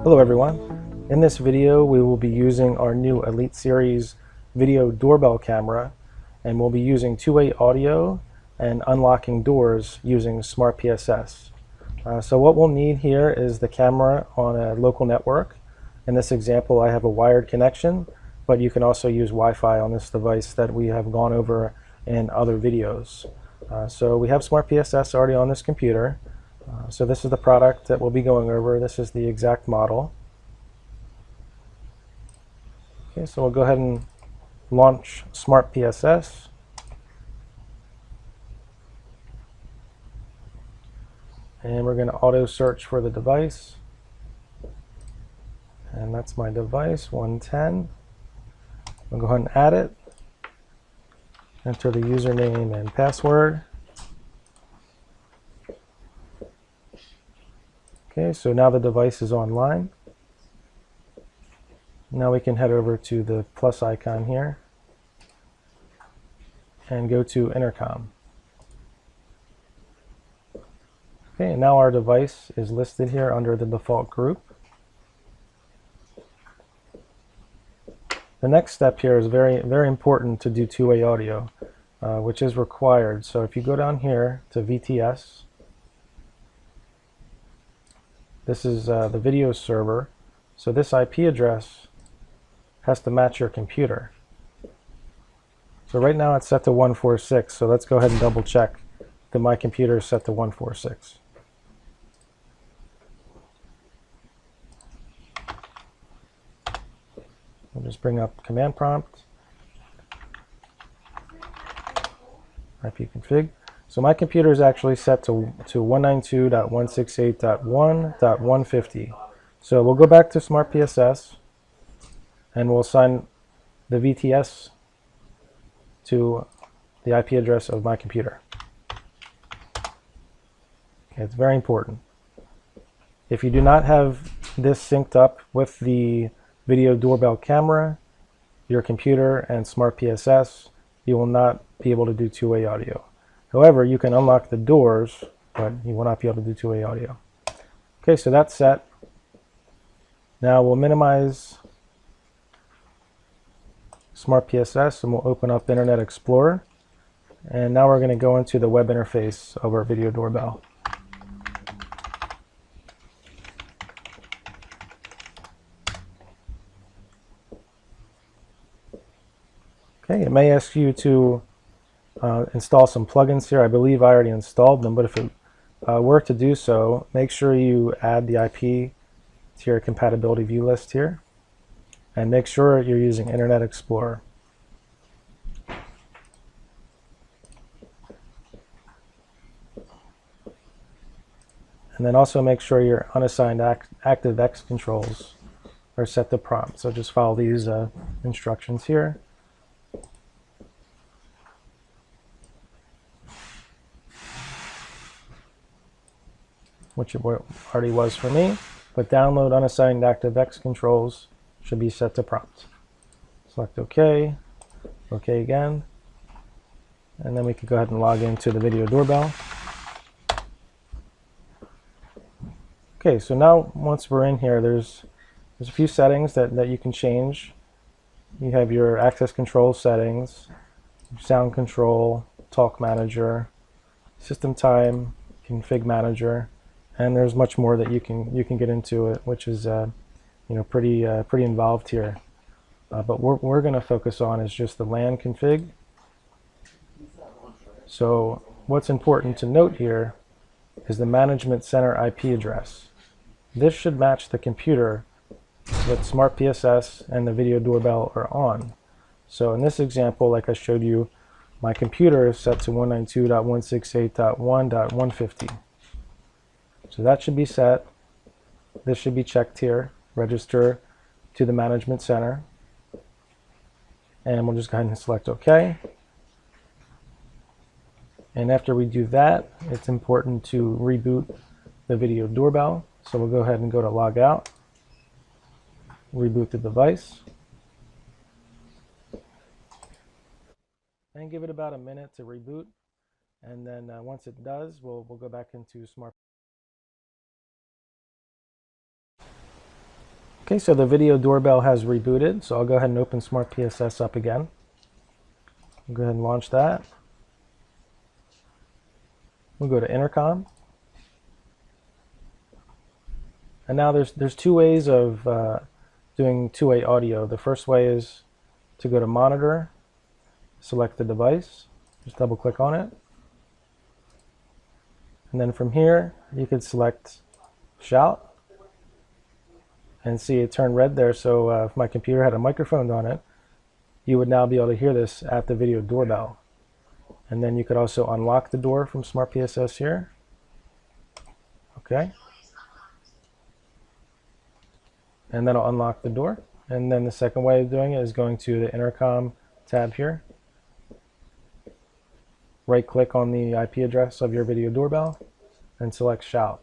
Hello everyone. In this video we will be using our new Elite Series video doorbell camera, and we'll be using two-way audio and unlocking doors using Smart PSS. So what we'll need here is the camera on a local network. In this example I have a wired connection, but you can also use Wi-Fi on this device that we have gone over in other videos. So we have Smart PSS already on this computer. So this is the product that we'll be going over. This is the exact model. Okay, so we'll go ahead and launch Smart PSS. And we're going to auto search for the device. And that's my device, 110. We'll go ahead and add it. Enter the username and password. Okay, so now the device is online. Now we can head over to the plus icon here and go to intercom. Okay, and now our device is listed here under the default group. The next step here is very important to do two-way audio, which is required. So if you go down here to VTS, this is the video server. So this IP address has to match your computer. So right now it's set to 146. So let's go ahead and double check that my computer is set to 146. We'll just bring up command prompt, ipconfig. So my computer is actually set to 192.168.1.150. So we'll go back to Smart PSS and we'll assign the VTS to the IP address of my computer. Okay, it's very important. If you do not have this synced up with the video doorbell camera, your computer, and Smart PSS, you will not be able to do two-way audio. However, you can unlock the doors, but you will not be able to do two-way audio. Okay, so that's set. Now we'll minimize Smart PSS and we'll open up Internet Explorer. And now we're going to go into the web interface of our video doorbell. Okay, it may ask you to install some plugins here. I believe I already installed them, but if it were to do so, make sure you add the IP to your compatibility view list here, and make sure you're using Internet Explorer. And then also make sure your unassigned ActiveX controls are set to prompt. So just follow these instructions here. Which it already was for me, but download unassigned ActiveX controls should be set to prompt. Select OK, OK again, and then we can go ahead and log into the video doorbell. Okay, so now once we're in here, there's a few settings that you can change. You have your access control settings, sound control, talk manager, system time, config manager. And there's much more that you can get into it, which is pretty involved here. But what we're going to focus on is just the LAN config. So what's important to note here is the management center IP address. This should match the computer that Smart PSS and the video doorbell are on. So in this example, like I showed you, my computer is set to 192.168.1.150. So that should be set. This should be checked here. Register to the management center. And we'll just go ahead and select OK. And after we do that, it's important to reboot the video doorbell. So we'll go ahead and go to log out, reboot the device, and give it about a minute to reboot. And then once it does, we'll go back into Smart. Okay, so the video doorbell has rebooted, so I'll go ahead and open Smart PSS up again. I'll go ahead and launch that. We'll go to intercom. And now there's two ways of doing two-way audio. The first way is to go to monitor, select the device, just double click on it. And then from here, you could select shout. And see it turned red there, so if my computer had a microphone on it, you would now be able to hear this at the video doorbell. And then you could also unlock the door from Smart PSS here. Okay. And that'll unlock the door. And then the second way of doing it is going to the intercom tab here. Right click on the IP address of your video doorbell and select shout.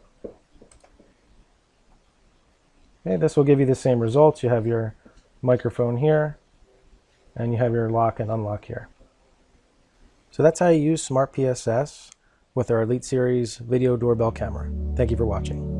Okay, this will give you the same results. You have your microphone here, and you have your lock and unlock here. So that's how you use Smart PSS with our Elite Series video doorbell camera. Thank you for watching.